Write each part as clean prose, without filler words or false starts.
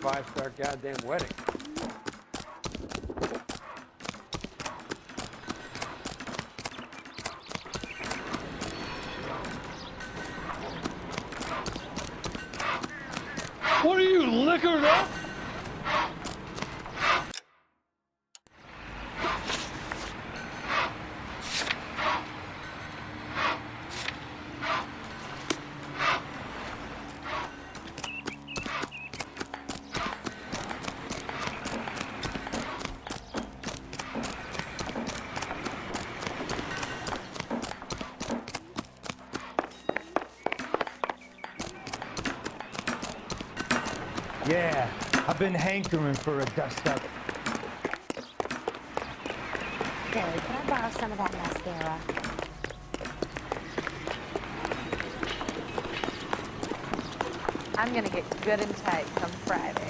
5-star goddamn wedding. What are you, liquored up? Yeah, I've been hankering for a dust-up. Billy, can I borrow some of that mascara? I'm gonna get good and tight come Friday.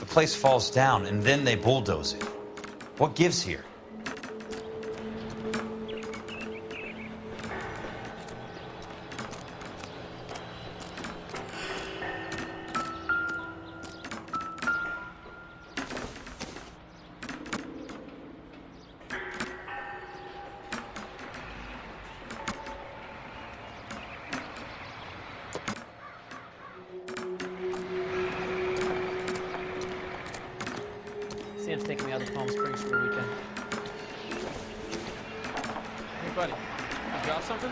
The place falls down, and then they bulldoze it. What gives here? Sam's taking me out to Palm Springs for the weekend. Hey, buddy, you got something?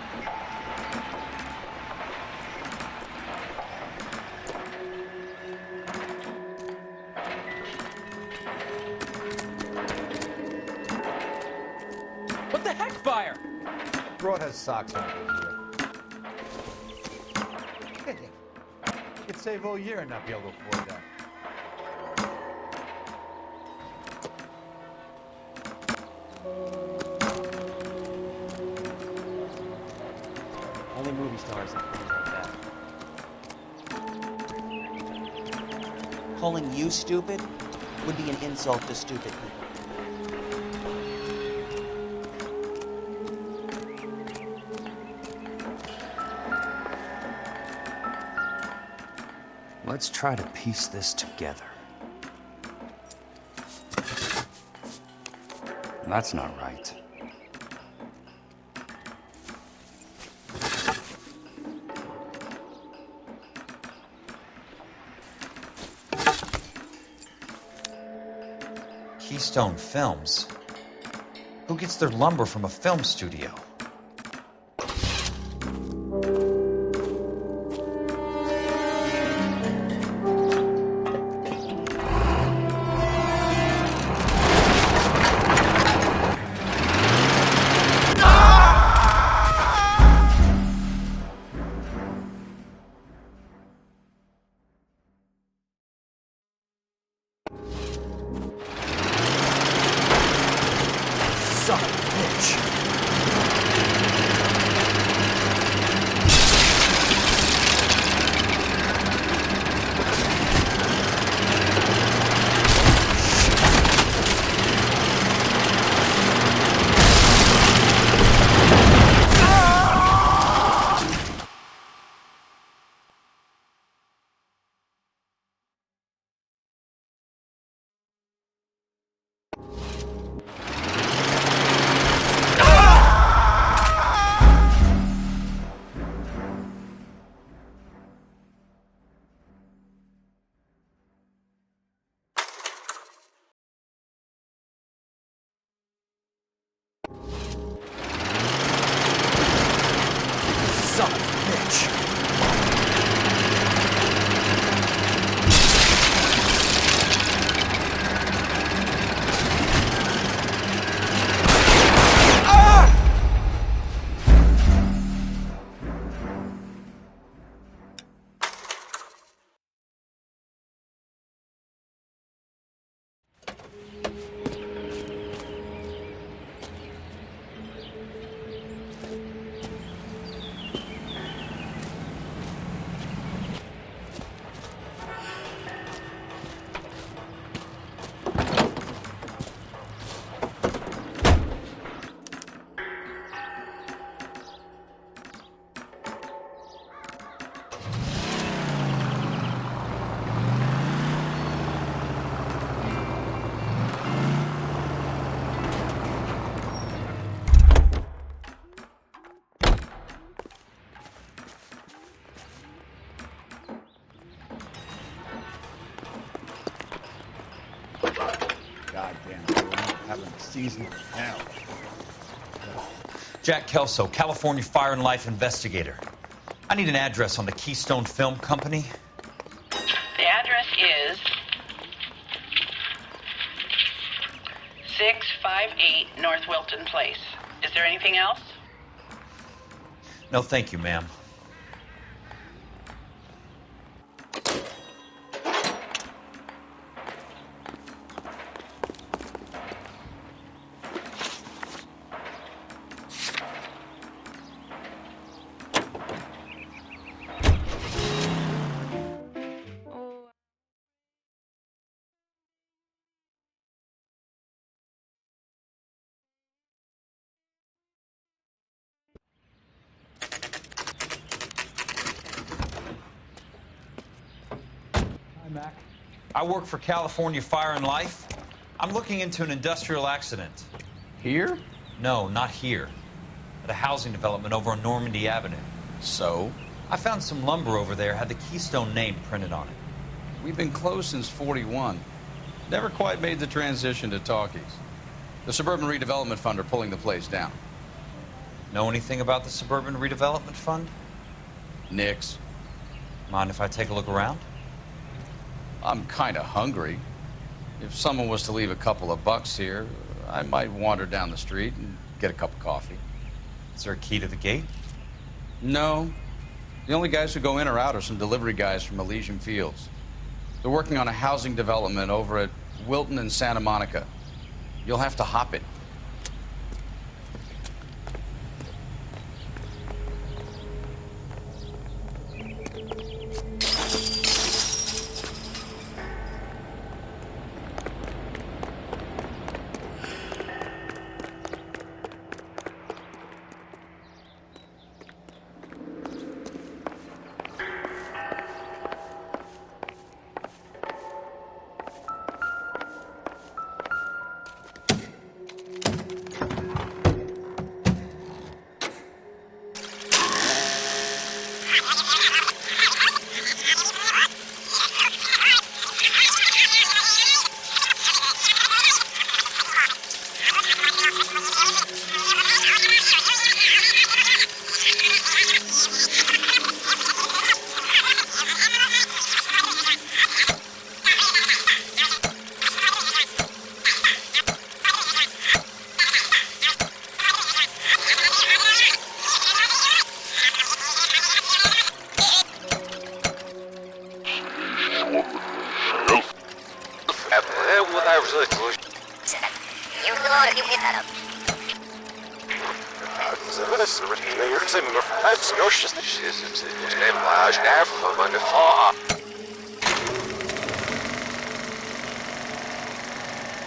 What the heck, buyer? Broad has socks on it. You could save all year and not be able to afford that. Only movie stars have things like that. Calling you stupid would be an insult to stupid people. Let's try to piece this together. That's not right. Keystone Films? Who gets their lumber from a film studio? Son of a bitch. Goddamn, we're having a season now. Jack Kelso, California Fire and Life investigator. I need an address on the Keystone Film Company. The address is 658 North Wilton Place. Is there anything else? No, thank you, ma'am. Mac. I work for California Fire and Life. I'm looking into an industrial accident. Here? No, not here. At a housing development over on Normandy Avenue. So? I found some lumber over there, had the Keystone name printed on it. We've been closed since '41. Never quite made the transition to talkies. The Suburban Redevelopment Fund are pulling the place down. Know anything about the Suburban Redevelopment Fund? Nix. Mind if I take a look around? I'm kind of hungry. If someone was to leave a couple of bucks here, I might wander down the street and get a cup of coffee. Is there a key to the gate? No. The only guys who go in or out are some delivery guys from Elysian Fields. They're working on a housing development over at Wilton and Santa Monica. You'll have to hop it.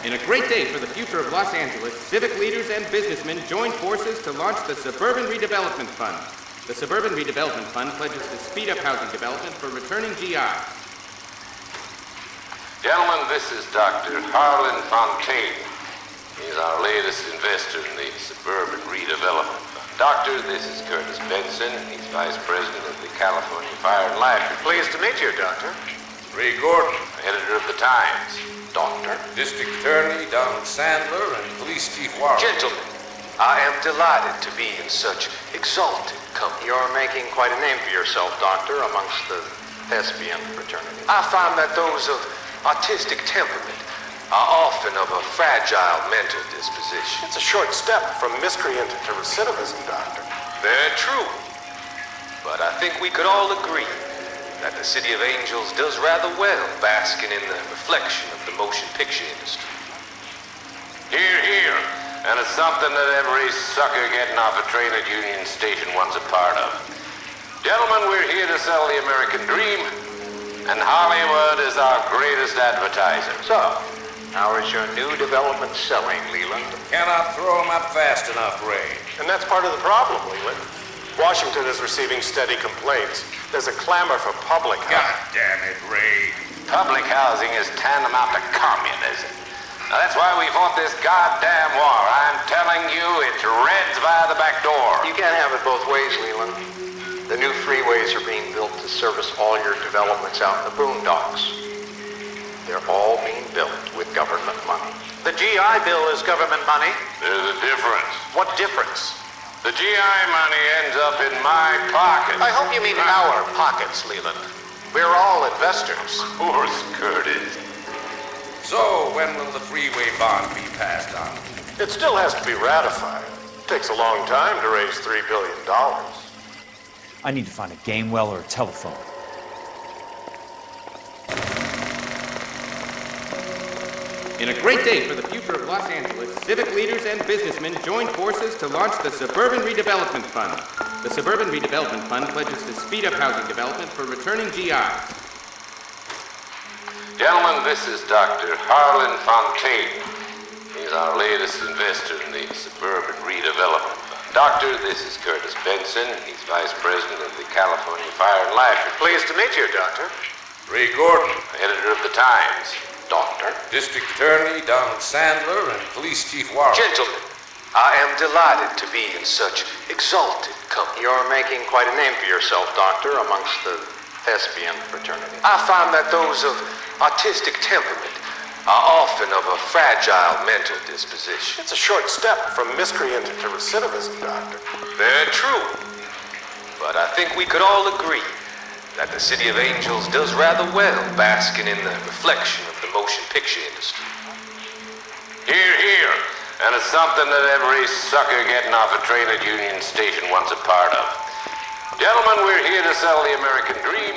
In a great day for the future of Los Angeles, civic leaders and businessmen joined forces to launch the Suburban Redevelopment Fund. The Suburban Redevelopment Fund pledges to speed up housing development for returning GI. Gentlemen, this is Dr. Harlan Fontaine. He's our latest investor in the Suburban Redevelopment Fund. Doctor, this is Curtis Benson. He's Vice President of the California Fire and Life. Pleased to meet you, Doctor. Ray Gordon, editor of the Times. Doctor. District Attorney Don Sandler and Police Chief Warren. Gentlemen, I am delighted to be in such exalted company. You're making quite a name for yourself, Doctor, amongst the thespian fraternity. I find that those of artistic temperament are often of a fragile mental disposition. It's a short step from miscreant to recidivism, Doctor. Very true. But I think we could all agree that the City of Angels does rather well basking in the reflection of the motion picture industry. Hear, hear. And it's something that every sucker getting off a train at Union Station wants a part of. Gentlemen, we're here to sell the American dream, and Hollywood is our greatest advertiser. So, how is your new development selling, Leland? Cannot throw them up fast enough, Ray. And that's part of the problem, Leland. Washington is receiving steady complaints. There's a clamor for public housing. God damn it, Ray. Public housing is tantamount to communism. Now, that's why we fought this goddamn war. I'm telling you, it's Reds via the back door. You can't have it both ways, Leland. The new freeways are being built to service all your developments out in the boondocks. They're all being built with government money. The GI Bill is government money. There's a difference. What difference? The GI money ends up in my pocket. I hope you mean our pockets, Leland. We're all investors. Of course, Curtis. So, when will the freeway bond be passed on? It still has to be ratified. Takes a long time to raise $3 billion. I need to find a game well or a telephone. In a great day for the future of Los Angeles, civic leaders and businessmen joined forces to launch the Suburban Redevelopment Fund. The Suburban Redevelopment Fund pledges to speed up housing development for returning GIs. Gentlemen, this is Dr. Harlan Fontaine. He's our latest investor in the Suburban Redevelopment Fund. Doctor, this is Curtis Benson. He's Vice President of the California Fire and Life. Pleased to meet you, Doctor. Ray Gordon, editor of the Times. Doctor. District Attorney Donald Sandler and Police Chief Warren. Gentlemen, I am delighted to be in such exalted company. You're making quite a name for yourself, Doctor, amongst the thespian fraternity. I find that those of artistic temperament are often of a fragile mental disposition. It's a short step from miscreant to recidivism, Doctor. Very true. But I think we could all agree that the City of Angels does rather well basking in the reflection of the motion picture industry. Hear, hear. And it's something that every sucker getting off a train at Union Station wants a part of. Gentlemen, we're here to sell the American dream.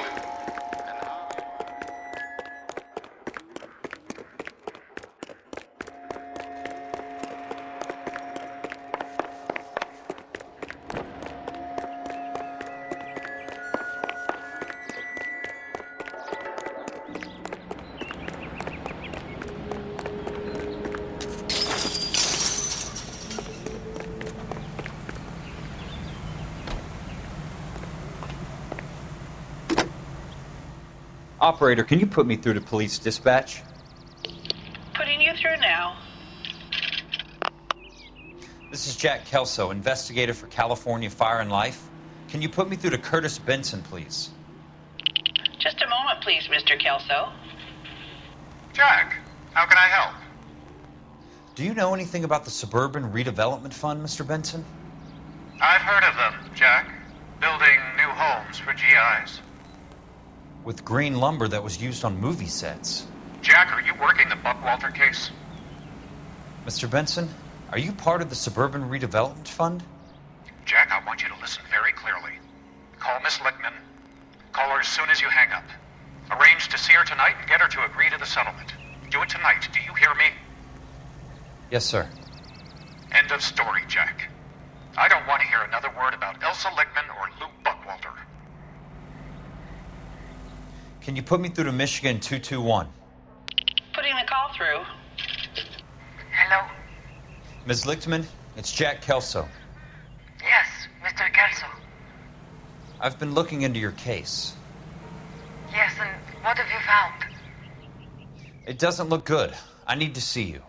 Operator, can you put me through to police dispatch? Putting you through now. This is Jack Kelso, investigator for California Fire and Life. Can you put me through to Curtis Benson, please? Just a moment, please, Mr. Kelso. Jack, how can I help? Do you know anything about the Suburban Redevelopment Fund, Mr. Benson? I've heard of them, Jack. Building new homes for GIs. With green lumber that was used on movie sets. Jack, are you working the Buckwalter case? Mr. Benson, are you part of the Suburban Redevelopment Fund? Jack, I want you to listen very clearly. Call Miss Lickman. Call her as soon as you hang up. Arrange to see her tonight and get her to agree to the settlement. Do it tonight. Do you hear me? Yes, sir. End of story, Jack. I don't want to hear another word about Elsa Lickman or Luke Buckwalter. Can you put me through to Michigan 221? Putting the call through. Hello? Ms. Lichtman, it's Jack Kelso. Yes, Mr. Kelso. I've been looking into your case. Yes, and what have you found? It doesn't look good. I need to see you.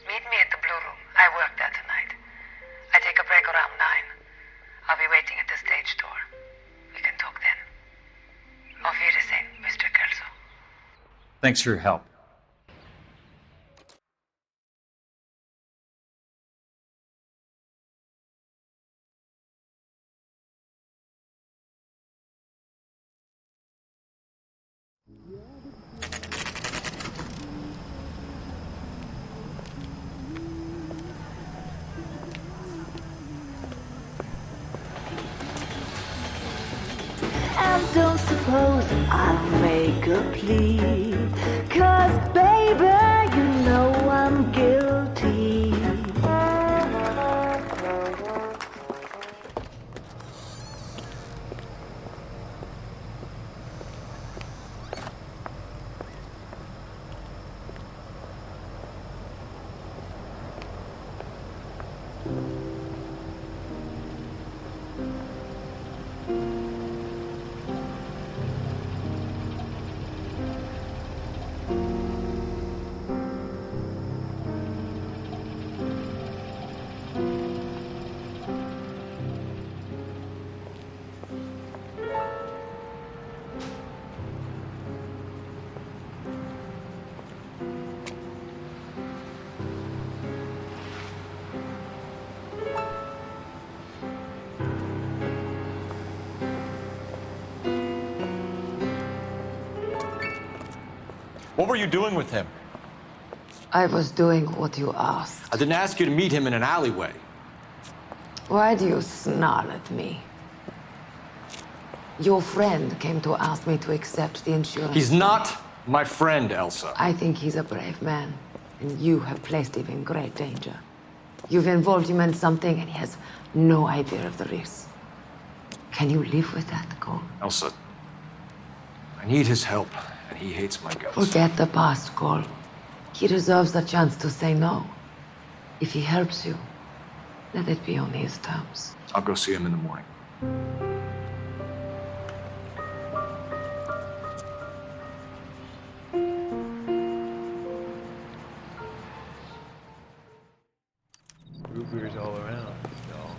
Meet me at the Blue Room. I work there tonight. I take a break around 9. I'll be waiting at the stage door. We can talk then. Auf Wiedersehen, Mr. Kelso. Thanks for your help. And don't suppose I'll make a plea, 'cause baby, you know I'm guilty. What were you doing with him? I was doing what you asked. I didn't ask you to meet him in an alleyway. Why do you snarl at me? Your friend came to ask me to accept the insurance. He's not my friend, Elsa. I think he's a brave man, and you have placed him in great danger. You've involved him in something, and he has no idea of the risk. Can you live with that, Cole? Elsa, I need his help, and he hates my guts. Forget the past, Cole. He deserves a chance to say no. If he helps you, let it be on his terms. I'll go see him in the morning. Root beers all around, y'all.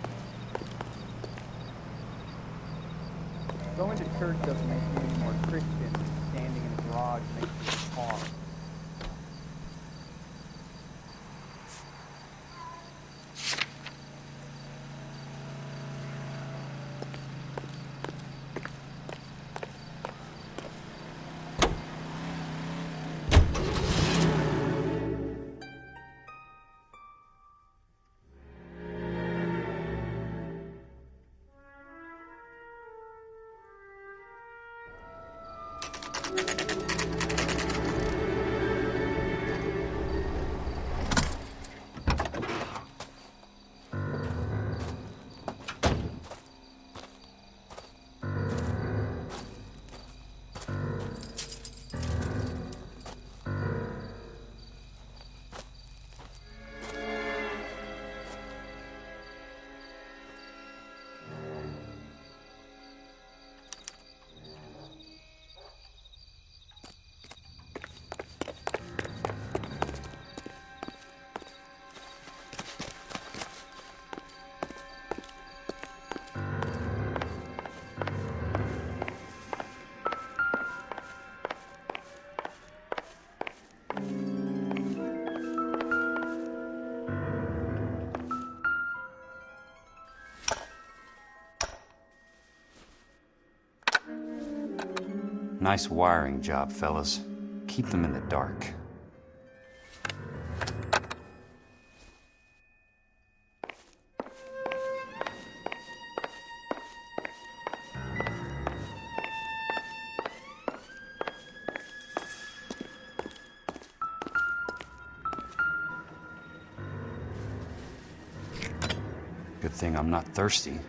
Going to church doesn't make you any more Christian than standing in a garage making a car. Nice wiring job, fellas. Keep them in the dark. Good thing I'm not thirsty.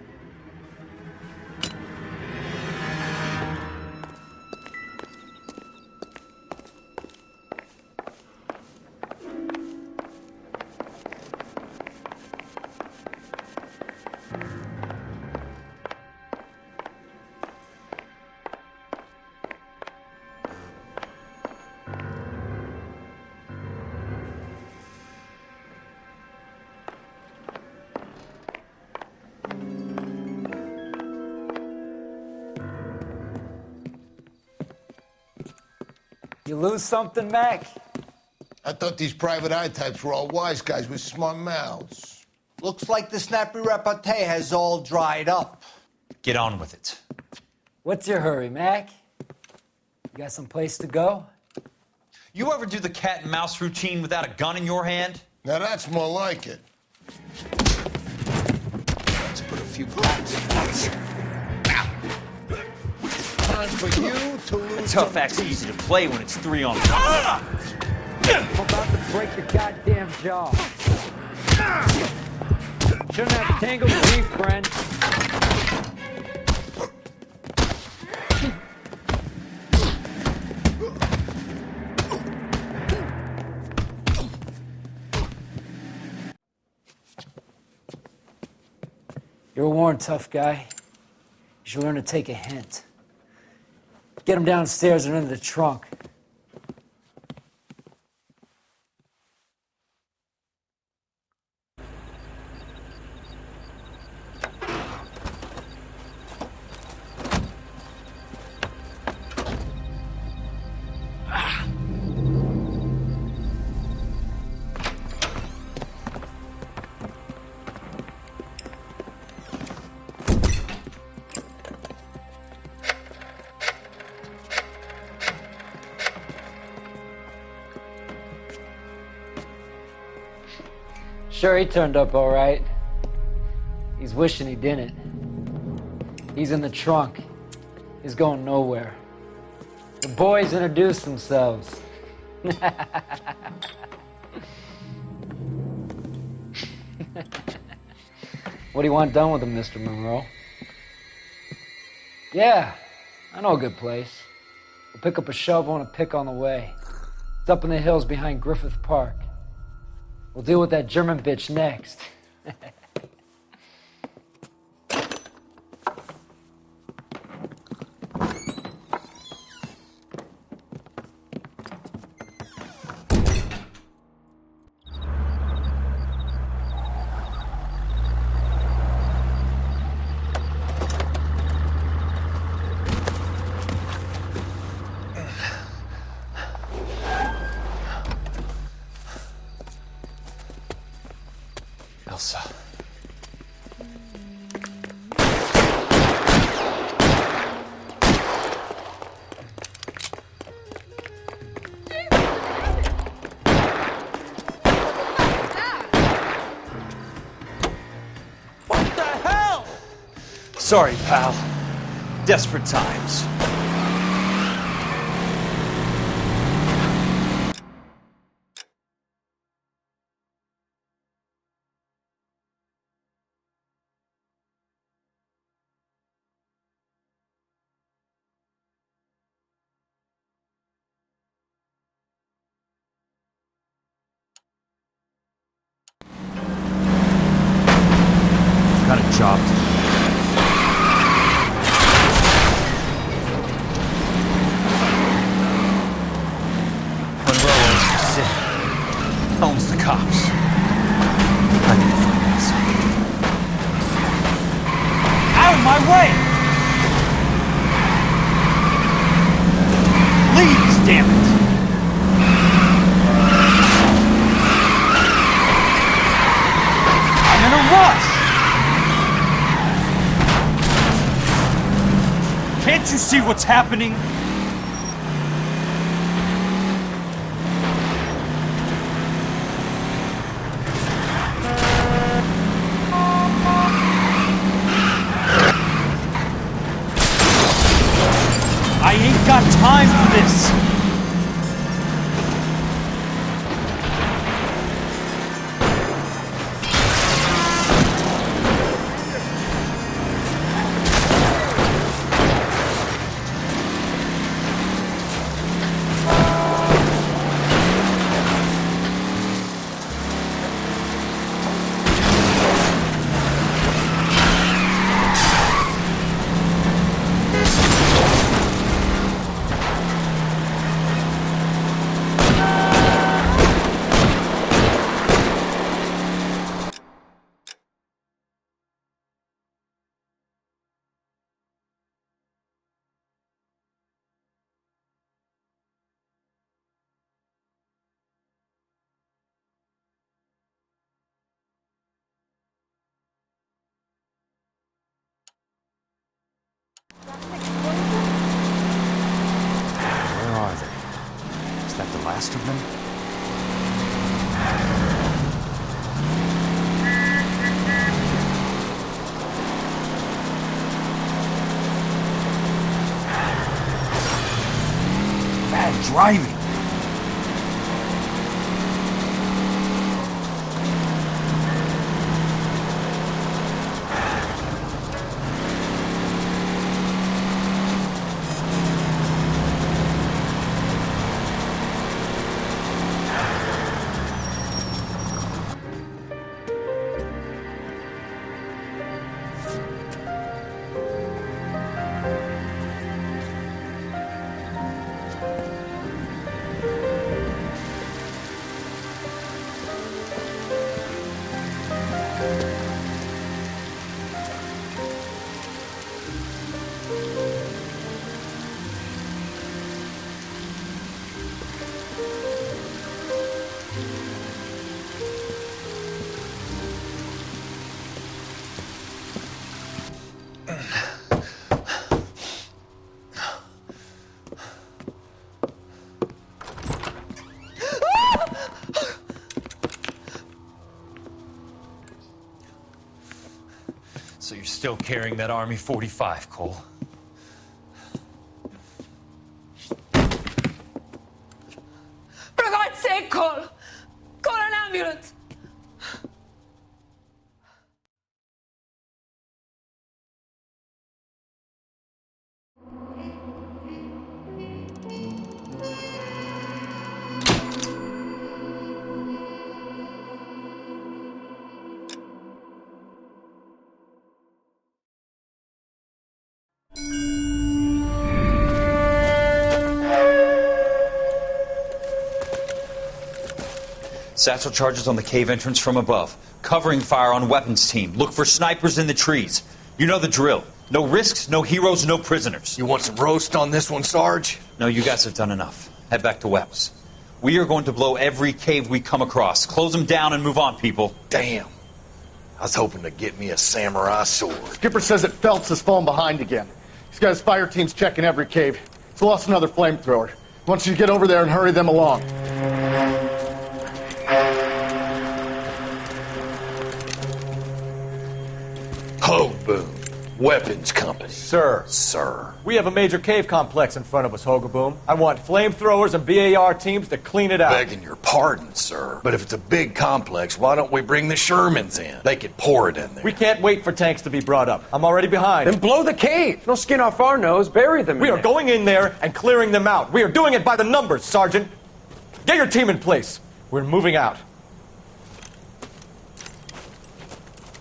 You lose something, Mac? I thought these private eye types were all wise guys with smart mouths. Looks like the snappy repartee has all dried up. Get on with it. What's your hurry, Mac? You got some place to go? You ever do the cat and mouse routine without a gun in your hand? Now that's more like it. Let's put a few cracks in this. Time for you to lose. Tough act's easy to play when it's 3 on 1. I'm about to break your goddamn jaw. Shouldn't have tangled with me, friend. You're warned, tough guy. You should learn to take a hint. Get him downstairs and into the trunk. Sure, he turned up all right. He's wishing he didn't. He's in the trunk. He's going nowhere. The boys introduced themselves. What do you want done with him, Mr. Monroe? Yeah, I know a good place. We'll pick up a shovel and a pick on the way. It's up in the hills behind Griffith Park. We'll deal with that German bitch next. Elsa. What the hell? Sorry, pal. Desperate times. Got a job to do. Monroe owns the city. Owns the cops. I need to find Elsa. Out of my way! Please, damn it! I'm in a rush! Can't you see what's happening? I ain't got time for this! Where are they? Is that the last of them? Bad driving. So you're still carrying that Army 45, Cole? For God's sake, Cole! Call an ambulance! Satchel charges on the cave entrance from above. Covering fire on weapons team. Look for snipers in the trees. You know the drill. No risks, no heroes, no prisoners. You want some roast on this one, Sarge? No, you guys have done enough. Head back to Webb's. We are going to blow every cave we come across. Close them down and move on, people. Damn. I was hoping to get me a samurai sword. Skipper says that Phelps has fallen behind again. He's got his fire teams checking every cave. He's lost another flamethrower. He wants you to get over there and hurry them along. Ho, Boom. Weapons Company. Sir. Sir. We have a major cave complex in front of us, Hogaboom. I want flamethrowers and BAR teams to clean it out. Begging your pardon, sir. But if it's a big complex, why don't we bring the Shermans in? They could pour it in there. We can't wait for tanks to be brought up. I'm already behind. Then blow the cave. No skin off our nose. Bury them. We are going in there and clearing them out. We are doing it by the numbers, Sergeant. Get your team in place. We're moving out.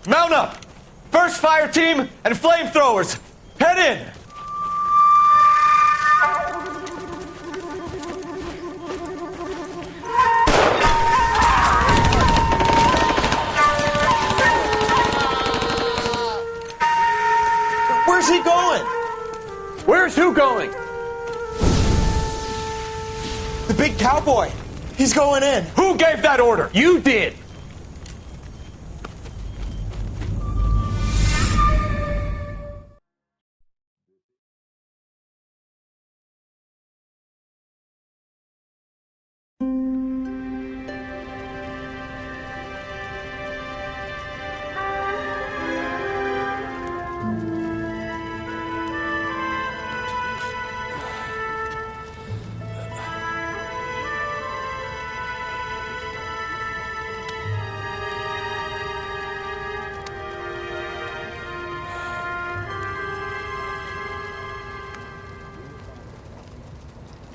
Mount up! First fire team and flamethrowers! Head in! Where's he going? Where's who going? The big cowboy. He's going in. Who gave that order? You did.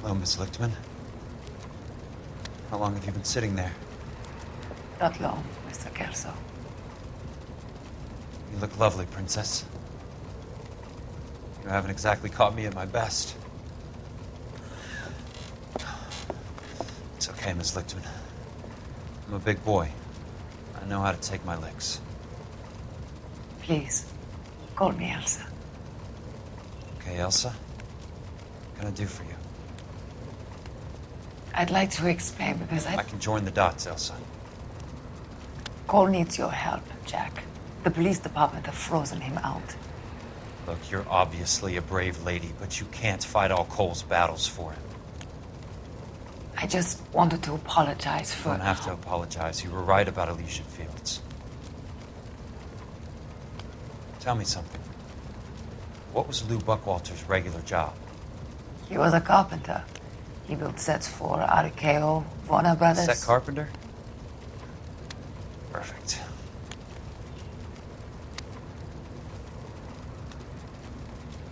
Hello, Miss Lichtman. How long have you been sitting there? Not long, Mr. Kelso. You look lovely, Princess. You haven't exactly caught me at my best. It's okay, Miss Lichtman. I'm a big boy. I know how to take my licks. Please, call me Elsa. Okay, Elsa? What can I do for you? I'd like to explain because I can join the dots, Elsa. Cole needs your help, Jack. The police department have frozen him out. Look, you're obviously a brave lady, but you can't fight all Cole's battles for him. I just wanted to apologize for... You don't have to apologize. You were right about Elysian Fields. Tell me something. What was Lou Buckwalter's regular job? He was a carpenter. He built sets for RKO, Warner Brothers. Set carpenter? Perfect.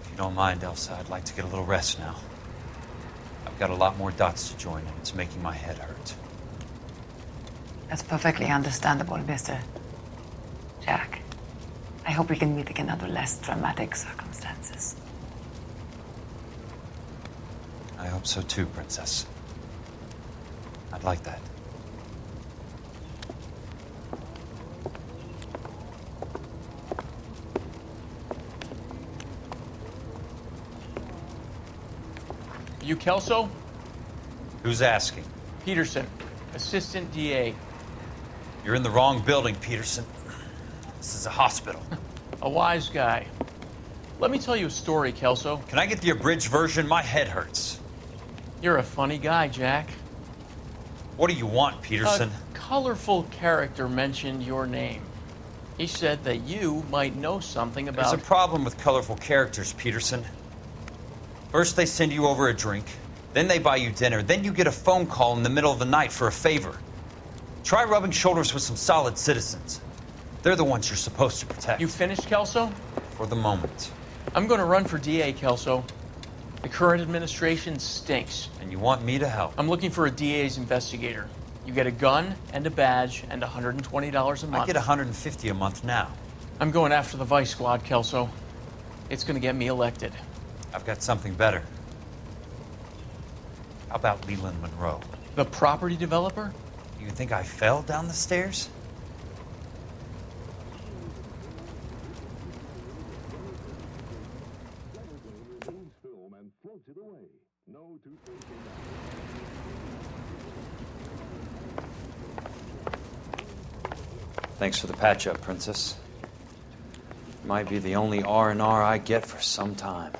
If you don't mind, Elsa, I'd like to get a little rest now. I've got a lot more dots to join, and it's making my head hurt. That's perfectly understandable, Mr. Jack. I hope we can meet again under less dramatic circumstances. I hope so too, Princess. I'd like that. You Kelso? Who's asking? Peterson, Assistant DA. You're in the wrong building, Peterson. This is a hospital. A wise guy. Let me tell you a story, Kelso. Can I get the abridged version? My head hurts. You're a funny guy, Jack. What do you want, Peterson? A colorful character mentioned your name. He said that you might know something about... There's a problem with colorful characters, Peterson. First they send you over a drink, then they buy you dinner, then you get a phone call in the middle of the night for a favor. Try rubbing shoulders with some solid citizens. They're the ones you're supposed to protect. You finished, Kelso? For the moment. I'm going to run for DA, Kelso. The current administration stinks. And you want me to help? I'm looking for a DA's investigator. You get a gun and a badge and $120 a month. I get $150 a month now. I'm going after the Vice Squad, Kelso. It's going to get me elected. I've got something better. How about Leland Monroe? The property developer? You think I fell down the stairs? Thanks for the patch-up, Princess. Might be the only R&R I get for some time.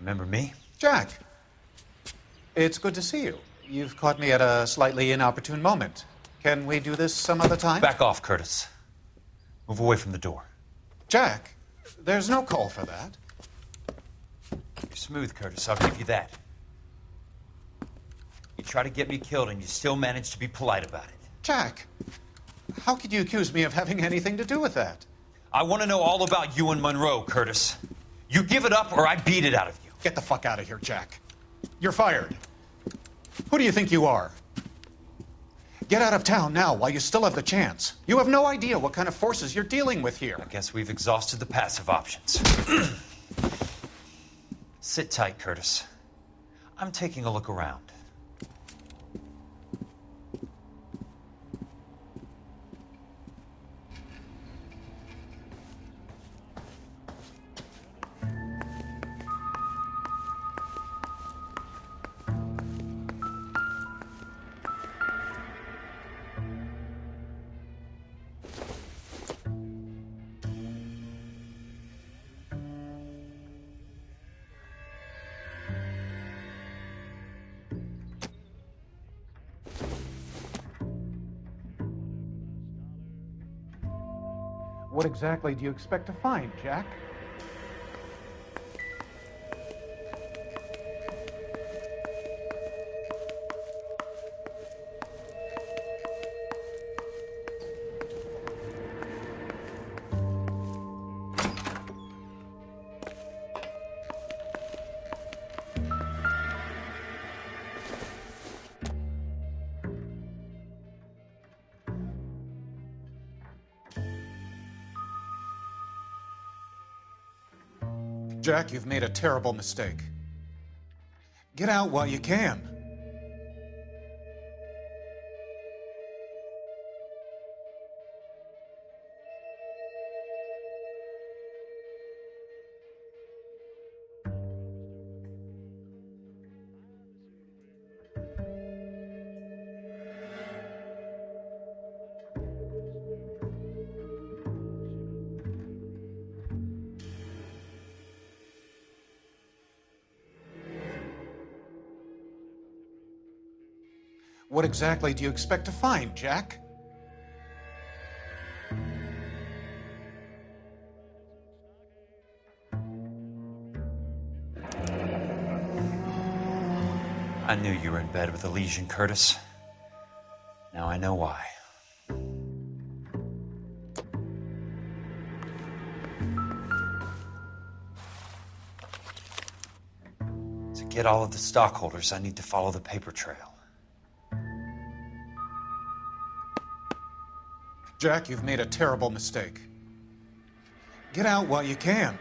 Remember me? Jack, it's good to see you. You've caught me at a slightly inopportune moment. Can we do this some other time? Back off, Curtis. Move away from the door. Jack, there's no call for that. You're smooth, Curtis. I'll give you that. You try to get me killed and you still manage to be polite about it. Jack, how could you accuse me of having anything to do with that? I want to know all about you and Monroe, Curtis. You give it up or I beat it out of you. Get the fuck out of here, Jack. You're fired. Who do you think you are? Get out of town now while you still have the chance. You have no idea what kind of forces you're dealing with here. I guess we've exhausted the passive options. Sit tight, Curtis. I'm taking a look around. What exactly do you expect to find, Jack? Jack, you've made a terrible mistake. Get out while you can. What exactly do you expect to find, Jack? I knew you were in bed with a lesion, Curtis. Now I know why. To get all of the stockholders, I need to follow the paper trail. Jack, you've made a terrible mistake. Get out while you can.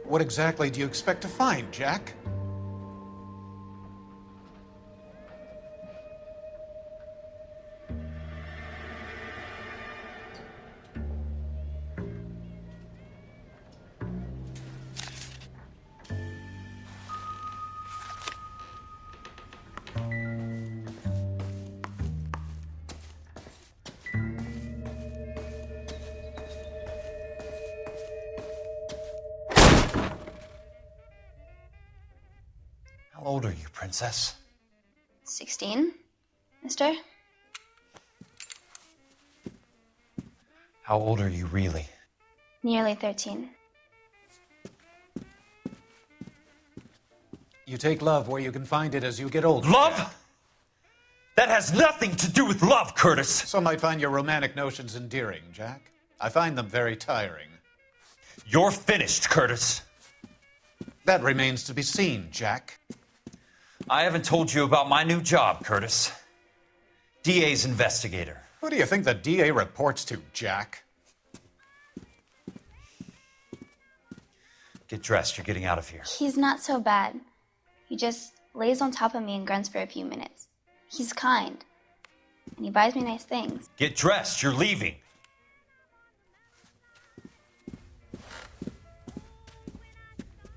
What exactly do you expect to find, Jack? How old are you, Princess? 16, mister? How old are you really? Nearly 13. You take love where you can find it as you get older. Love? That has nothing to do with love, Curtis. Some might find your romantic notions endearing, Jack. I find them very tiring. You're finished, Curtis. That remains to be seen, Jack. I haven't told you about my new job, Curtis. DA's investigator. Who do you think the DA reports to, Jack? Get dressed, you're getting out of here. He's not so bad. He just lays on top of me and grunts for a few minutes. He's kind. And he buys me nice things. Get dressed, you're leaving.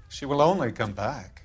She will only come back.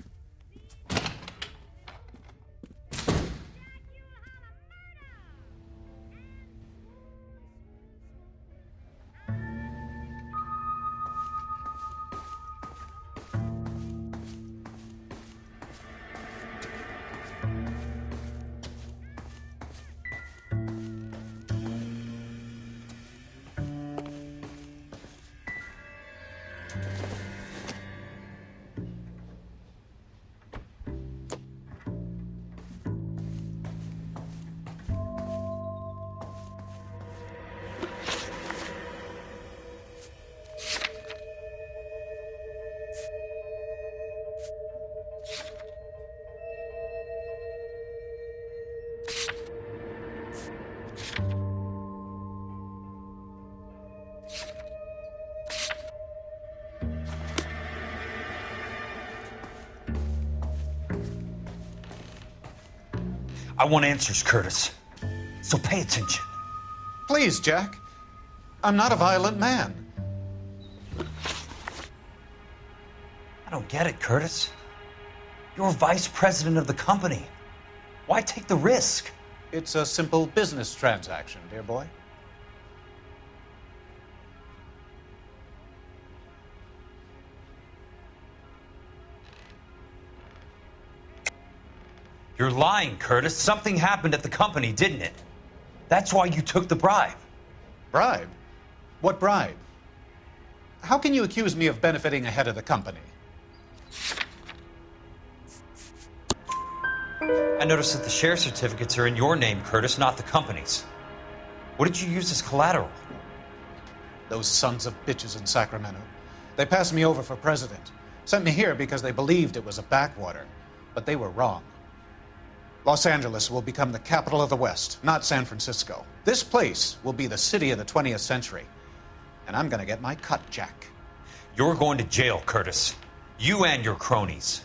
I want answers, Curtis. So pay attention. Please, Jack. I'm not a violent man. I don't get it, Curtis. You're vice president of the company. Why take the risk? It's a simple business transaction, dear boy. You're lying, Curtis. Something happened at the company, didn't it? That's why you took the bribe. Bribe? What bribe? How can you accuse me of benefiting ahead of the company? I noticed that the share certificates are in your name, Curtis, not the company's. What did you use as collateral? Those sons of bitches in Sacramento. They passed me over for president. Sent me here because they believed it was a backwater. But they were wrong. Los Angeles will become the capital of the West, not San Francisco. This place will be the city of the 20th century. And I'm gonna get my cut, Jack. You're going to jail, Curtis. You and your cronies.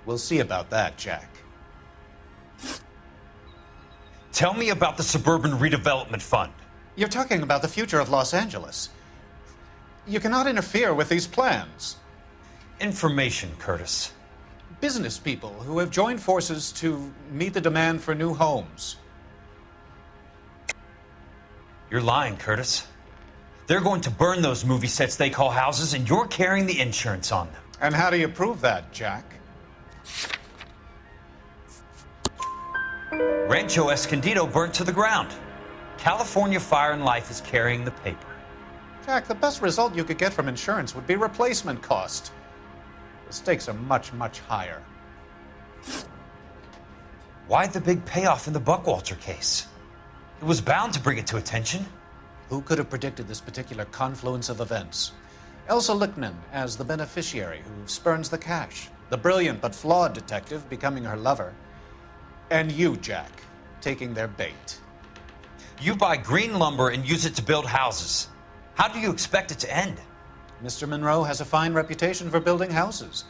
We'll see about that, Jack. Tell me about the Suburban Redevelopment Fund. You're talking about the future of Los Angeles. You cannot interfere with these plans. Information, Curtis. Business people who have joined forces to meet the demand for new homes. You're lying, Curtis. They're going to burn those movie sets they call houses, and you're carrying the insurance on them. And how do you prove that, Jack? Rancho Escondido burnt to the ground. California Fire and Life is carrying the paper. Jack, the best result you could get from insurance would be replacement cost. The stakes are much, much higher. Why the big payoff in the Buckwalter case? It was bound to bring it to attention. Who could have predicted this particular confluence of events? Elsa Lichtman as the beneficiary who spurns the cash, the brilliant but flawed detective becoming her lover, and you, Jack, taking their bait. You buy green lumber and use it to build houses. How do you expect it to end? Mr. Monroe has a fine reputation for building houses.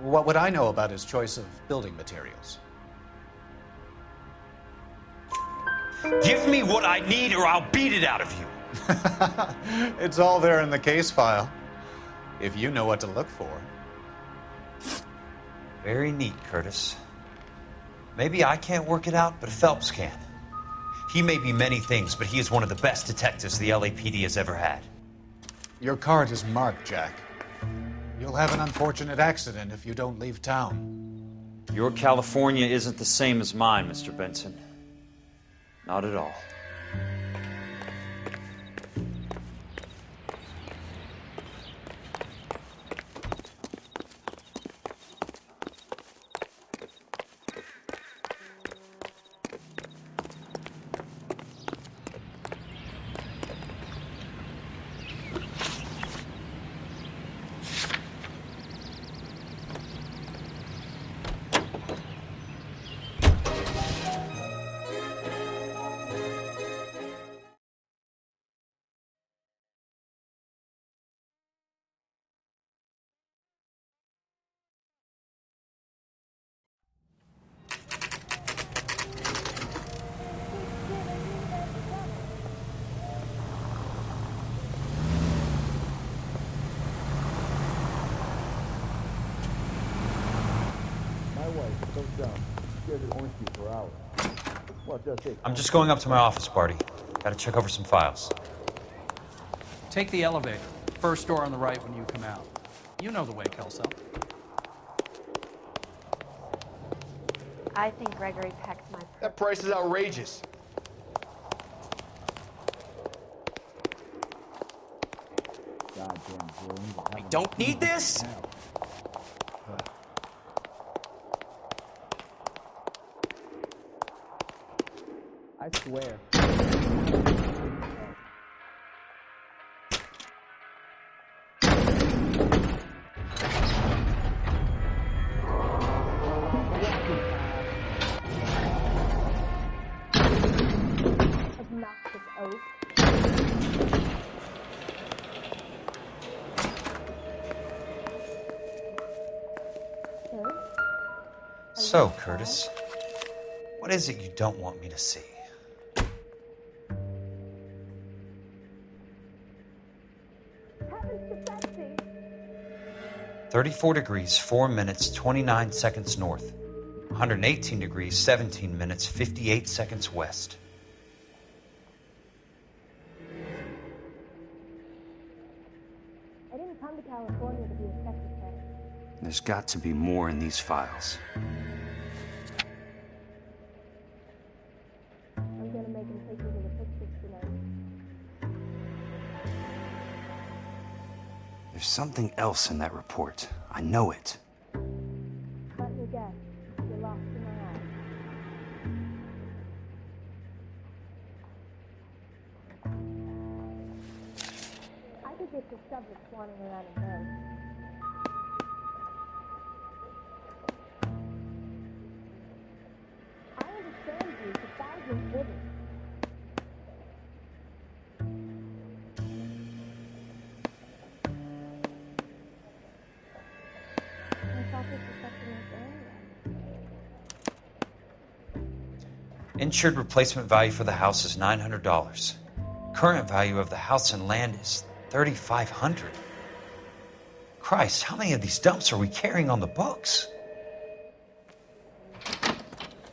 What would I know about his choice of building materials? Give me what I need or I'll beat it out of you. It's all there in the case file, if you know what to look for. Very neat, Curtis. Maybe I can't work it out, but Phelps can. He may be many things, but he is one of the best detectives the LAPD has ever had. Your card is marked, Jack. You'll have an unfortunate accident if you don't leave town. Your California isn't the same as mine, Mr. Benson. Not at all. I'm just going up to my office, Barty. Gotta check over some files. Take the elevator. First door on the right when you come out. You know the way, Kelso. I think Gregory pecked my... That price is outrageous. I don't need this? I swear. Obnoxious oath. So, Curtis, what is it you don't want me to see? 34 degrees, 4 minutes, 29 seconds north. 118 degrees, 17 minutes, 58 seconds west. I didn't come to California to be a secretary. There's got to be more in these files. I'm gonna make him take me to the pictures tonight. There's something else in that report. I know it. Let me guess. You're lost in my eyes. I could get the subject swanning around in those. I understand you. It's 1,000 living. Insured replacement value for the house is $900. Current value of the house and land is $3,500. Christ, how many of these dumps are we carrying on the books?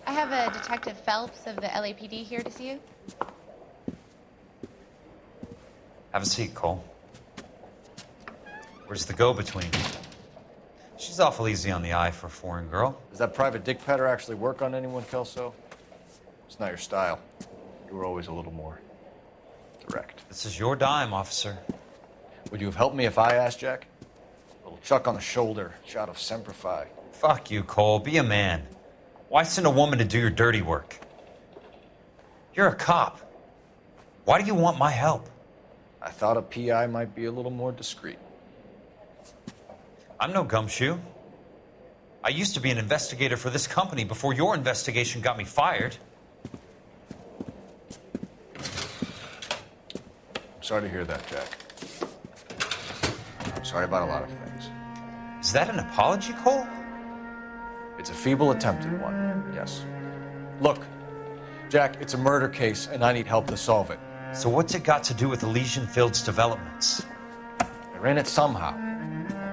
I have a Detective Phelps of the LAPD here to see you. Have a seat, Cole. Where's the go-between? She's awful easy on the eye for a foreign girl. Does that private dick petter actually work on anyone, Kelso? It's not your style. You were always a little more direct. This is your dime, officer. Would you have helped me if I asked, Jack? A little chuck on the shoulder, shot of Semper Fi. Fuck you, Cole. Be a man. Why send a woman to do your dirty work? You're a cop. Why do you want my help? I thought a PI might be a little more discreet. I'm no gumshoe. I used to be an investigator for this company before your investigation got me fired. I'm sorry to hear that, Jack. I'm sorry about a lot of things. Is that an apology, Cole? It's a feeble attempt at one, yes. Look, Jack, it's a murder case, and I need help to solve it. So what's it got to do with Elysian Fields developments? They're in it somehow.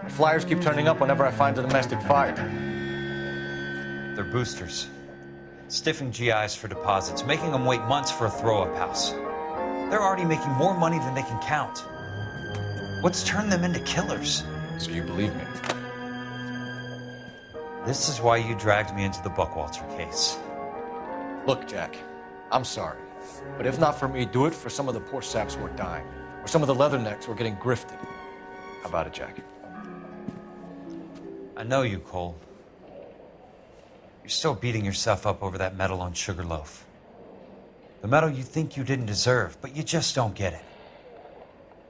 The flyers keep turning up whenever I find a domestic fire. They're boosters. Stiffing GIs for deposits, making them wait months for a throw-up house. They're already making more money than they can count. What's turned them into killers? So you believe me? This is why you dragged me into the Buckwalter case. Look, Jack, I'm sorry. But if not for me, do it for some of the poor saps who are dying. Or some of the leathernecks who are getting grifted. How about it, Jack? I know you, Cole. You're still beating yourself up over that medal on Sugarloaf. The medal you think you didn't deserve, but you just don't get it.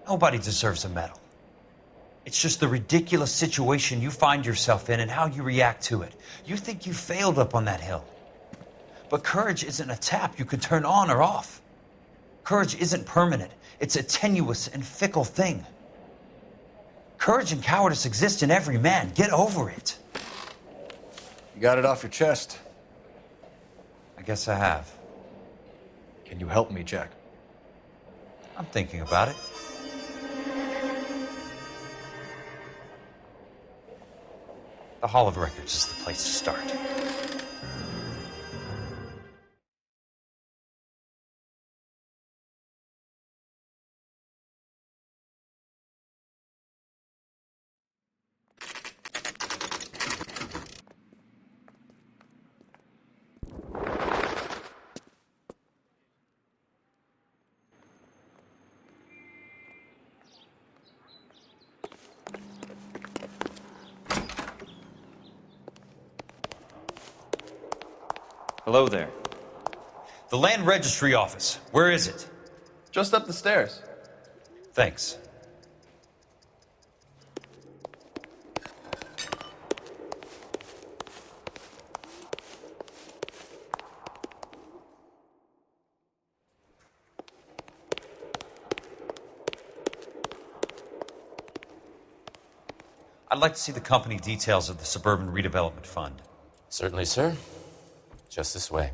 Nobody deserves a medal. It's just the ridiculous situation you find yourself in and how you react to it. You think you failed up on that hill. But courage isn't a tap you can turn on or off. Courage isn't permanent. It's a tenuous and fickle thing. Courage and cowardice exist in every man. Get over it. You got it off your chest. I guess I have. Can you help me, Jack? I'm thinking about it. The Hall of Records is the place to start. Hello there. The Land Registry Office. Where is it? Just up the stairs. Thanks. I'd like to see the company details of the Suburban Redevelopment Fund. Certainly, sir. Just this way.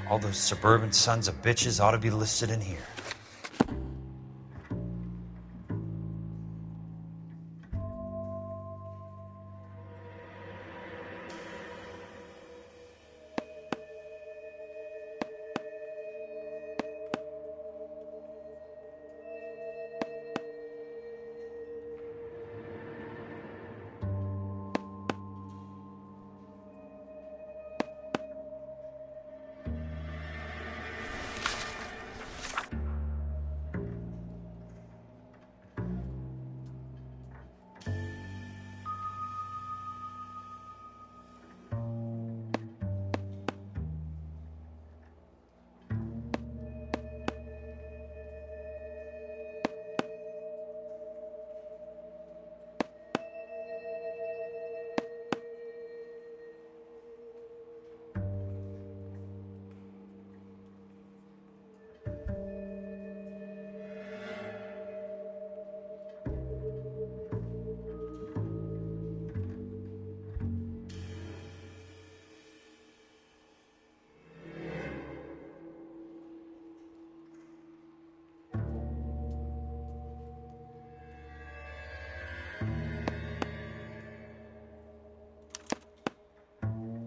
All those suburban sons of bitches ought to be listed in here.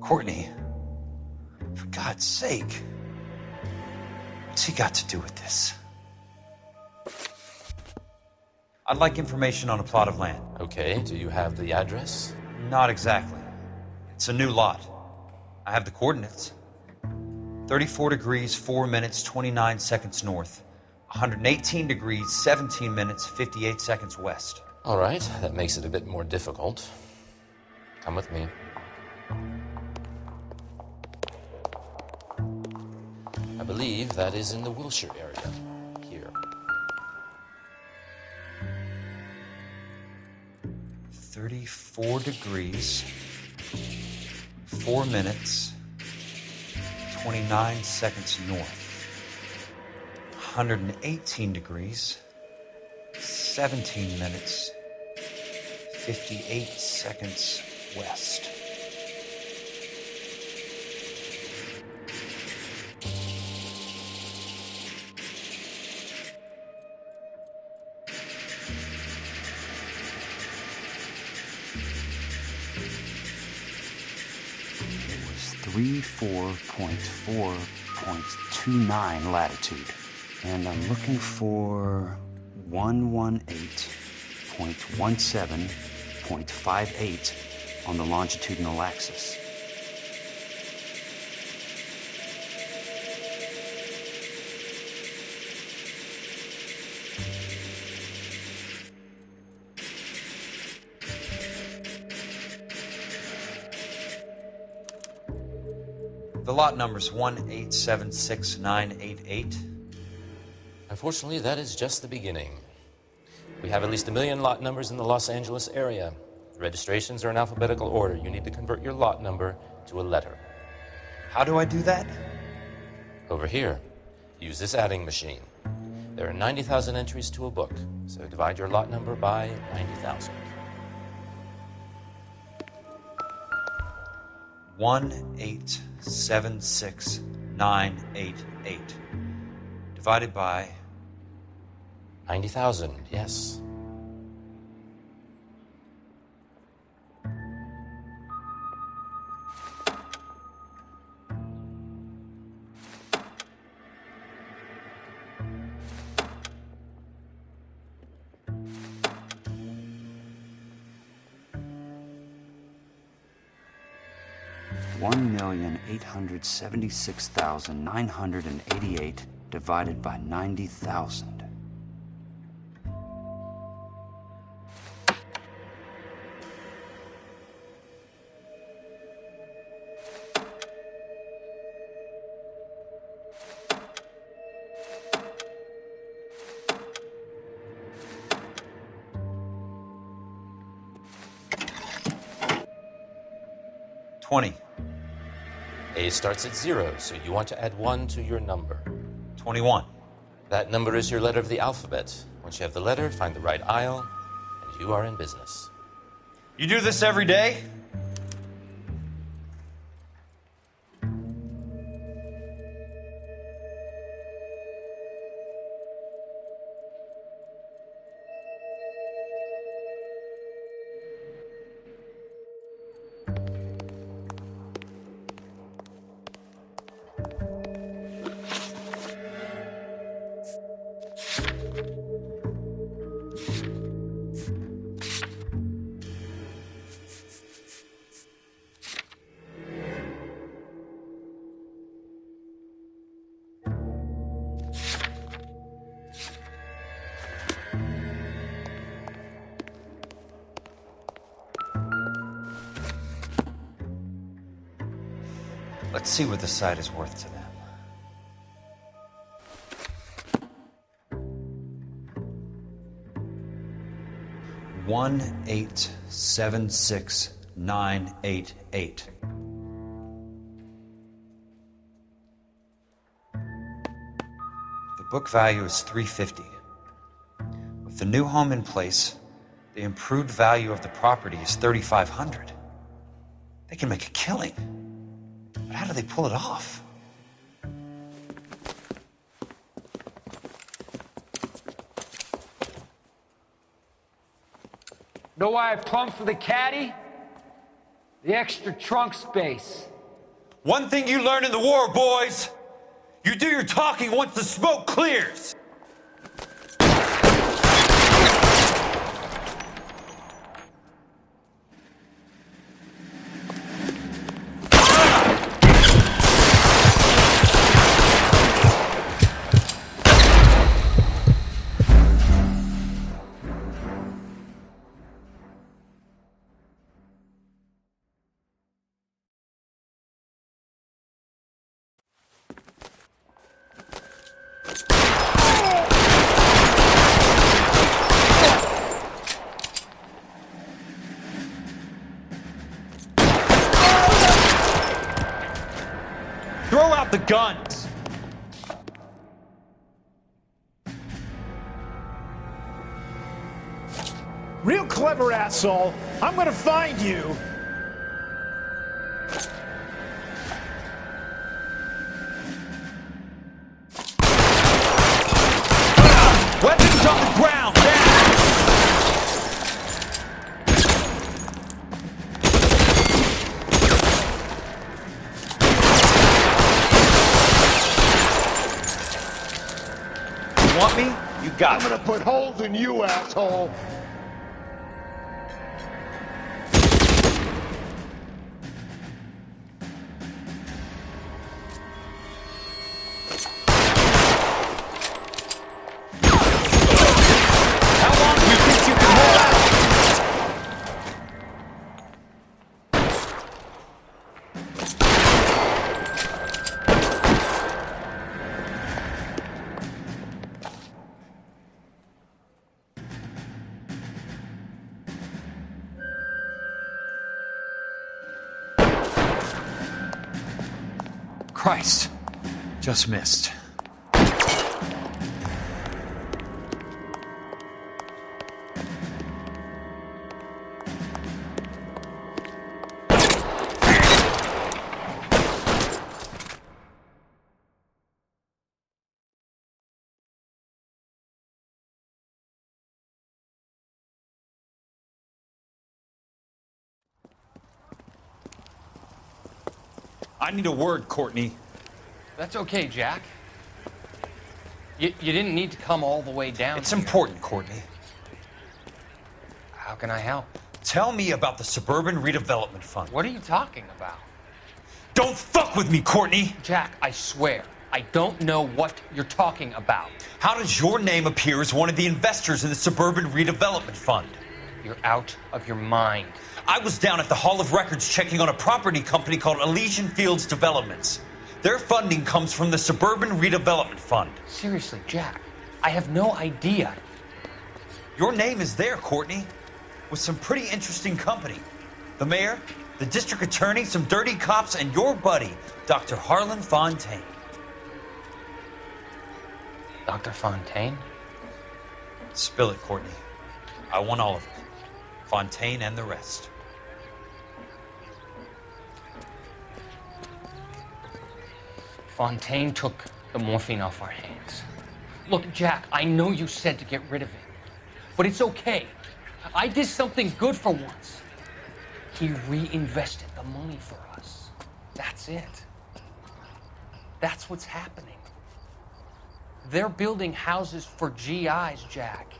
Courtney, for God's sake, what's he got to do with this? I'd like information on a plot of land. Okay, do you have the address? Not exactly. It's a new lot. I have the coordinates. 34 degrees, 4 minutes, 29 seconds north. 118 degrees, 17 minutes, 58 seconds west. All right, that makes it a bit more difficult. Come with me. I believe that is in the Wilshire area. Here. 34 degrees, 4 minutes, 29 seconds north. 118 degrees, 17 minutes, 58 seconds west. It was 34.4.29 latitude. And I'm looking for 118.17.58 on the longitudinal axis. The lot number's 1876988. Unfortunately, that is just the beginning. We have at least 1 million lot numbers in the Los Angeles area. Registrations are in alphabetical order. You need to convert your lot number to a letter. How do I do that? Over here. Use this adding machine. There are 90,000 entries to a book, so divide your lot number by 90,000. 1876988 divided by 90,000, yes. $1,876,988 divided by 90,000. $20. A starts at 0, so you want to add 1 to your number. 21. That number is your letter of the alphabet. Once you have the letter, find the right aisle, and you are in business. You do this every day? Let's see what the site is worth to them. $1,876,988. The book value is $350. With the new home in place, the improved value of the property is $3,500. They can make a killing. But how do they pull it off? Know why I plumbed for the caddy? The extra trunk space. One thing you learn in the war, boys. You do your talking once the smoke clears. Throw out the guns! Real clever, asshole. I'm gonna find you. Weapons on the ground, down! You want me? You got I'm gonna put holes in you, asshole. How long do you think you can hold out? Christ. Just missed. I need a word, Courtney. That's okay, Jack. You didn't need to come all the way down. It's important, Courtney. How can I help? Tell me about the Suburban Redevelopment Fund. What are you talking about? Don't fuck with me, Courtney! Jack, I swear, I don't know what you're talking about. How does your name appear as one of the investors in the Suburban Redevelopment Fund? You're out of your mind. I was down at the Hall of Records checking on a property company called Elysian Fields Developments. Their funding comes from the Suburban Redevelopment Fund. Seriously, Jack, I have no idea. Your name is there, Courtney, with some pretty interesting company. The mayor, the district attorney, some dirty cops, and your buddy, Dr. Harlan Fontaine. Dr. Fontaine? Spill it, Courtney. I want all of it. Fontaine and the rest. Fontaine took the morphine off our hands. Look, Jack, I know you said to get rid of it, but it's okay. I did something good for once. He reinvested the money for us. That's it. That's what's happening. They're building houses for GIs, Jack.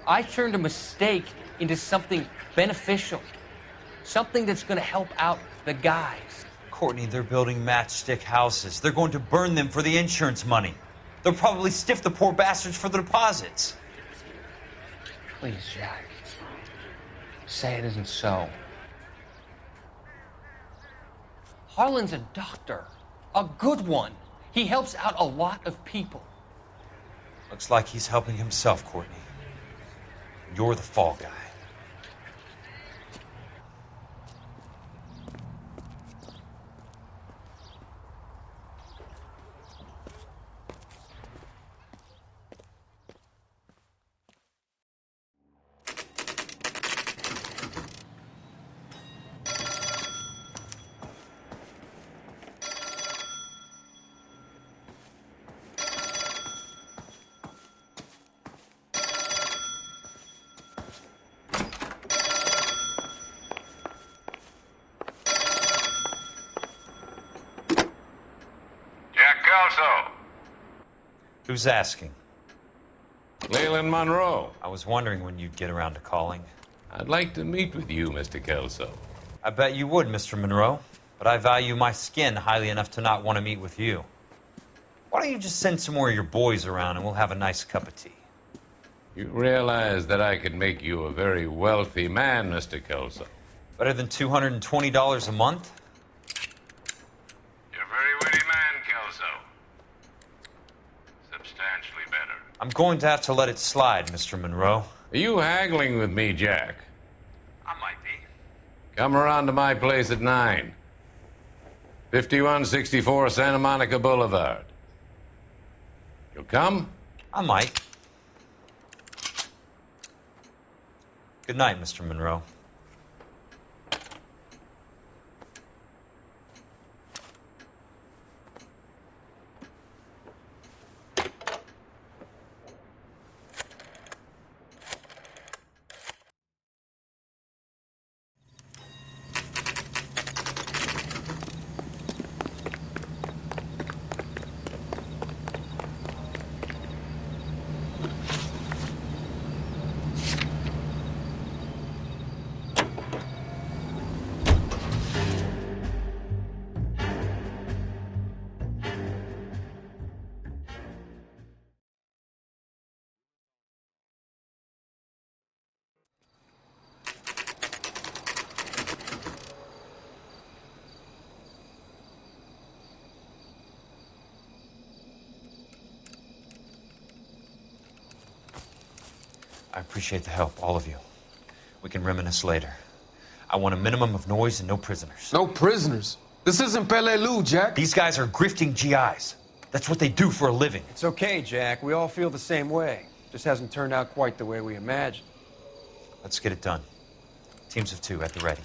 I turned a mistake into something beneficial, something that's going to help out the guys. Courtney, they're building matchstick houses. They're going to burn them for the insurance money. They'll probably stiff the poor bastards for the deposits. Please, Jack. Say it isn't so. Harlan's a doctor. A good one. He helps out a lot of people. Looks like he's helping himself, Courtney. You're the fall guy. Who's asking? Leland Monroe. I was wondering when you'd get around to calling. I'd like to meet with you, Mr. Kelso. I bet you would, Mr. Monroe. But I value my skin highly enough to not want to meet with you. Why don't you just send some more of your boys around and we'll have a nice cup of tea? You realize that I could make you a very wealthy man, Mr. Kelso. Better than $220 a month? You're a very witty man, Kelso. Substantially better. I'm going to have to let it slide, Mr. Monroe. Are you haggling with me, Jack? I might be. Come around to my place at 9. 5164 Santa Monica Boulevard. You'll come? I might. Good night, Mr. Monroe. I appreciate the help, all of you. We can reminisce later. I want a minimum of noise and no prisoners. No prisoners? This isn't Peleliu, Jack. These guys are grifting GIs. That's what they do for a living. It's okay, Jack. We all feel the same way. Just hasn't turned out quite the way we imagined. Let's get it done. Teams of 2 at the ready.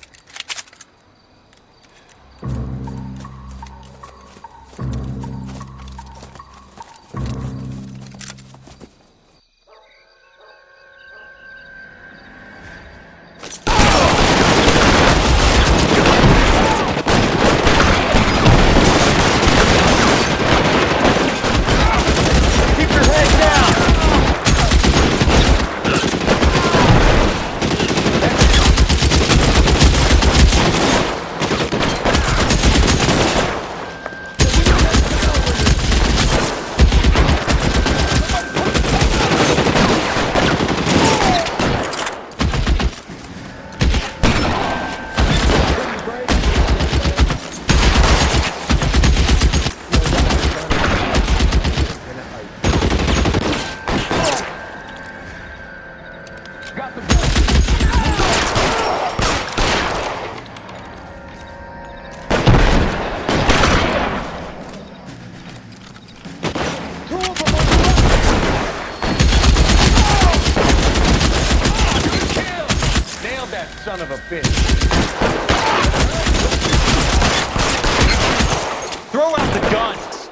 Son of a bitch. Throw out the guns!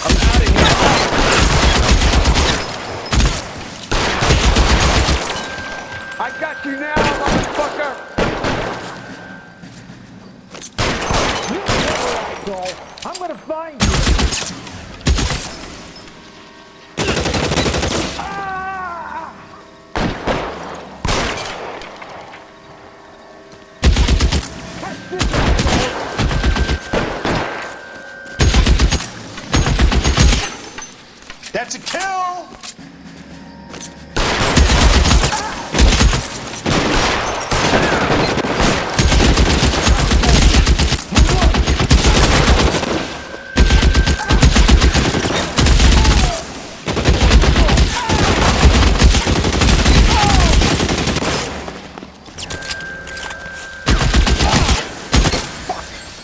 I'm out of here. I got you now, motherfucker! I'm gonna find you. That's a kill!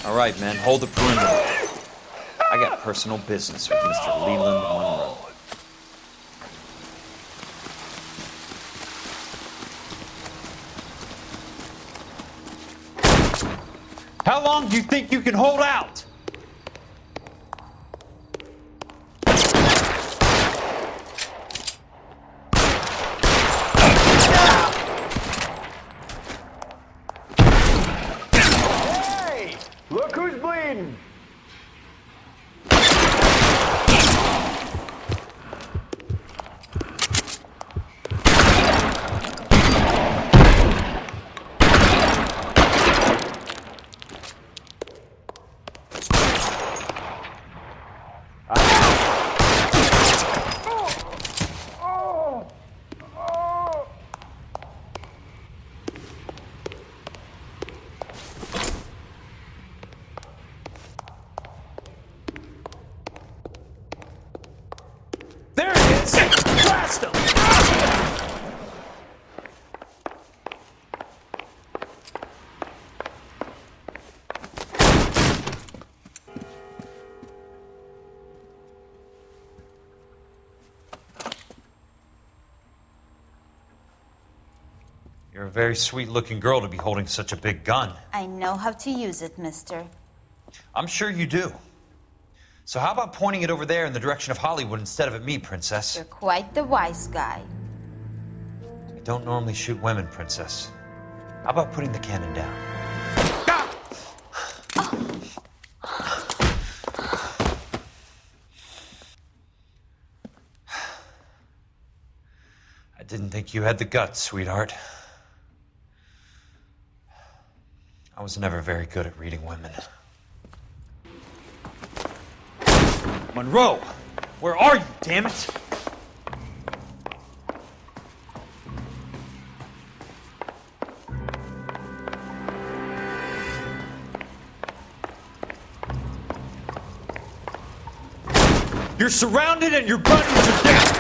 All right, men, hold the perimeter. I got personal business with Mr. Leland Monroe. How long do you think you can hold out? Hey! Blast him! You're a very sweet-looking girl to be holding such a big gun. I know how to use it, mister. I'm sure you do. So how about pointing it over there in the direction of Hollywood instead of at me, Princess? You're quite the wise guy. I don't normally shoot women, Princess. How about putting the cannon down? I didn't think you had the guts, sweetheart. I was never very good at reading women. Monroe! Where are you, damn it? You're surrounded and you're running to death!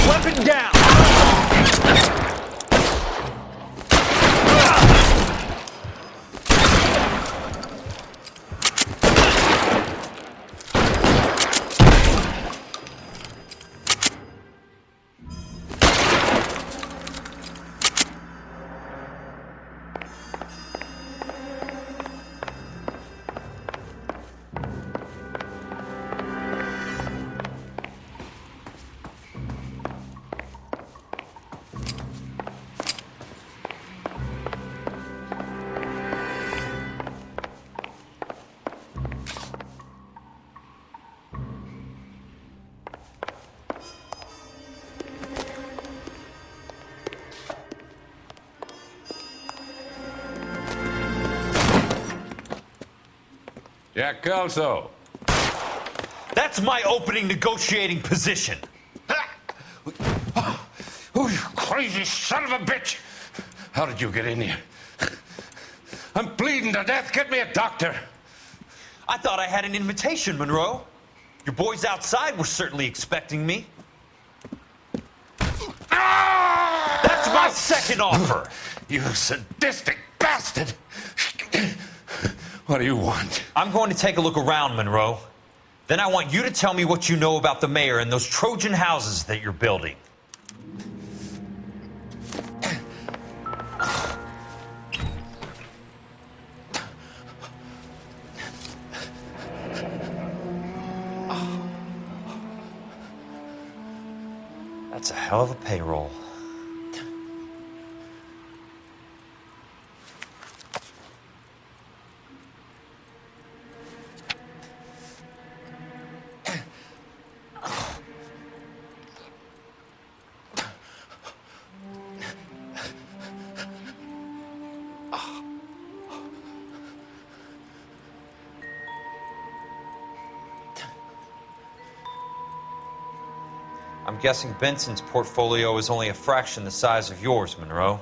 Weapon down! Jack Kelso. That's my opening negotiating position. Oh, you crazy son of a bitch! How did you get in here? I'm bleeding to death. Get me a doctor. I thought I had an invitation, Monroe. Your boys outside were certainly expecting me. That's my second offer. You sadistic bastard! What do you want? I'm going to take a look around, Monroe. Then I want you to tell me what you know about the mayor and those Trojan houses that you're building. That's a hell of a payroll. I'm guessing Benson's portfolio is only a fraction the size of yours, Monroe.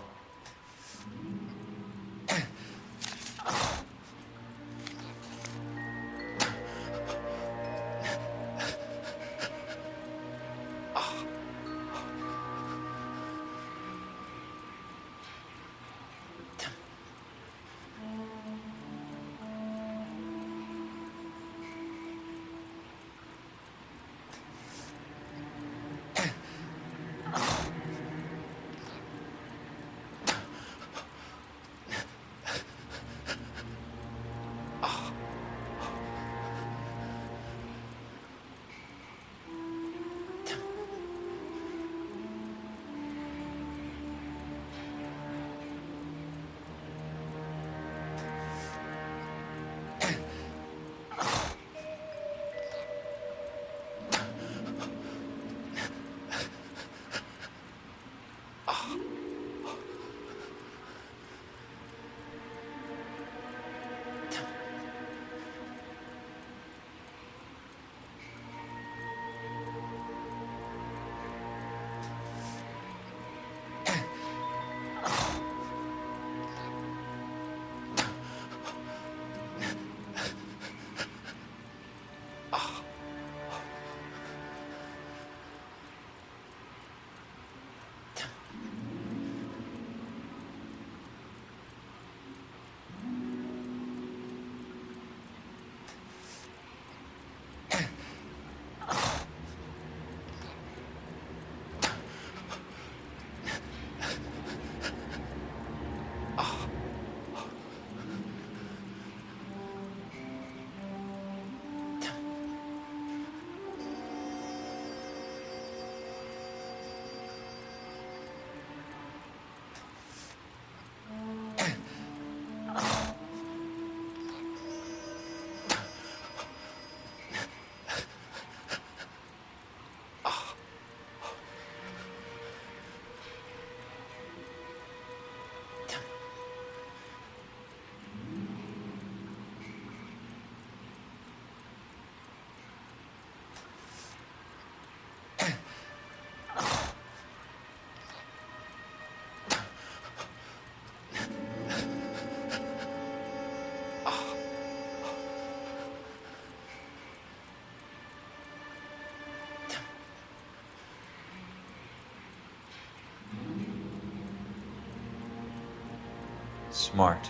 Smart.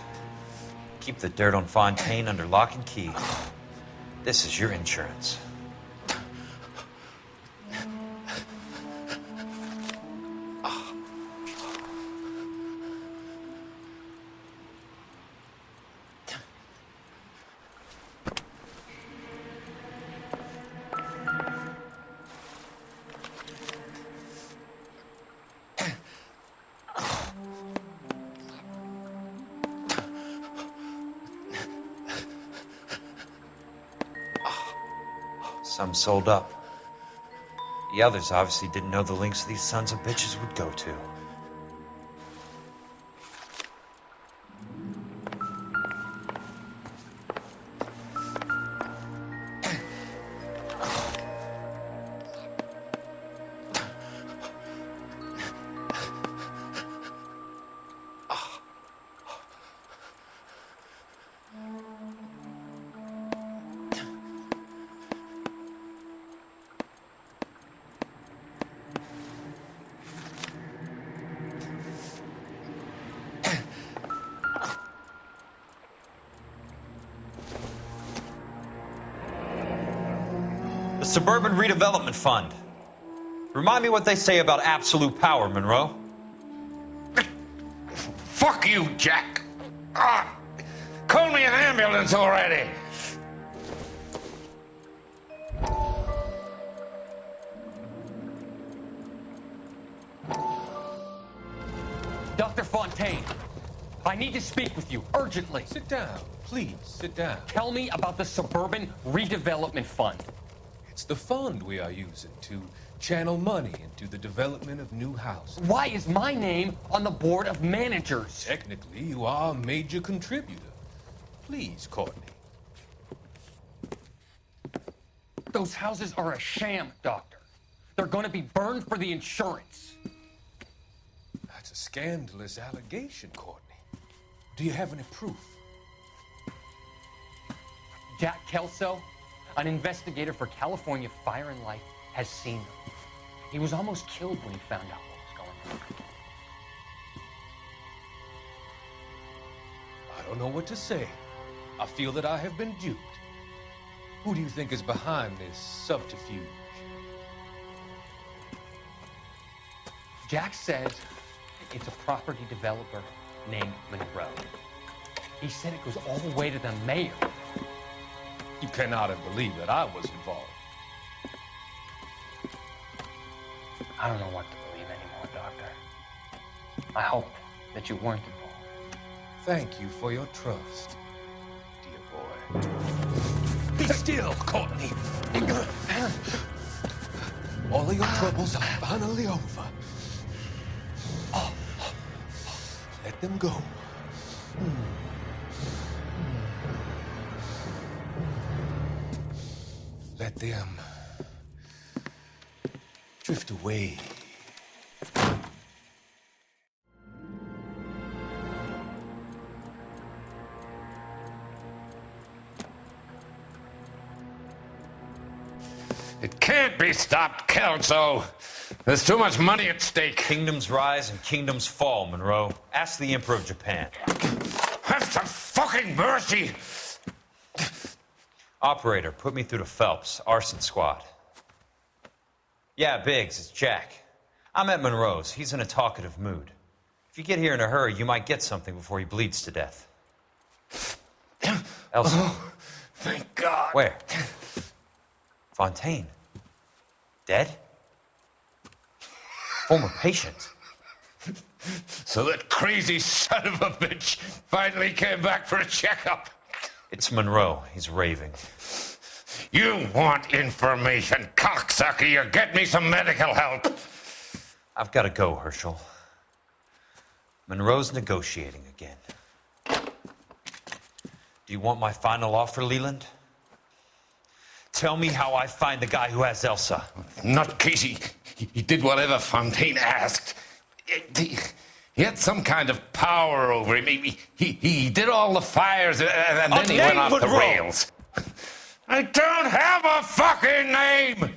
Keep the dirt on Fontaine under lock and key. This is your insurance. Some sold up. The others obviously didn't know the lengths these sons of bitches would go to. The Suburban Redevelopment Fund. Remind me what they say about absolute power, Monroe. Fuck you, Jack. Call me an ambulance already. Dr. Fontaine, I need to speak with you urgently. Sit down. Please, sit down. Tell me about the Suburban Redevelopment Fund. It's the fund we are using to channel money into the development of new houses. Why is my name on the board of managers? Technically, you are a major contributor. Please, Courtney. Those houses are a sham, Doctor. They're going to be burned for the insurance. That's a scandalous allegation, Courtney. Do you have any proof? Jack Kelso, an investigator for California Fire and Life, has seen them. He was almost killed when he found out what was going on. I don't know what to say. I feel that I have been duped. Who do you think is behind this subterfuge? Jack says it's a property developer named Monroe. He said it goes all the way to the mayor. You cannot have believed that I was involved. I don't know what to believe anymore, Doctor. I hope that you weren't involved. Thank you for your trust, dear boy. Be still, Courtney. All of your troubles are finally over. Let them go. Let them drift away. It can't be stopped, Kelso. There's too much money at stake. Kingdoms rise and kingdoms fall, Monroe. Ask the Emperor of Japan. Have some fucking mercy! Operator, put me through to Phelps, arson squad. Yeah, Biggs, it's Jack. I'm at Monroe's. He's in a talkative mood. If you get here in a hurry, you might get something before he bleeds to death. Elsa. Oh, thank God. Where? Fontaine. Dead? Former patient. So that crazy son of a bitch finally came back for a checkup. It's Monroe. He's raving. You want information, cocksucker. You get me some medical help. I've got to go, Herschel. Monroe's negotiating again. Do you want my final offer, Leland? Tell me how I find the guy who has Elsa. Not Casey. He did whatever Fontaine asked. He had some kind of power over him. He did all the fires, and then he went off the rails. I don't have a fucking name!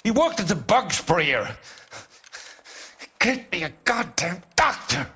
He worked as a bug sprayer. Get me a goddamn doctor!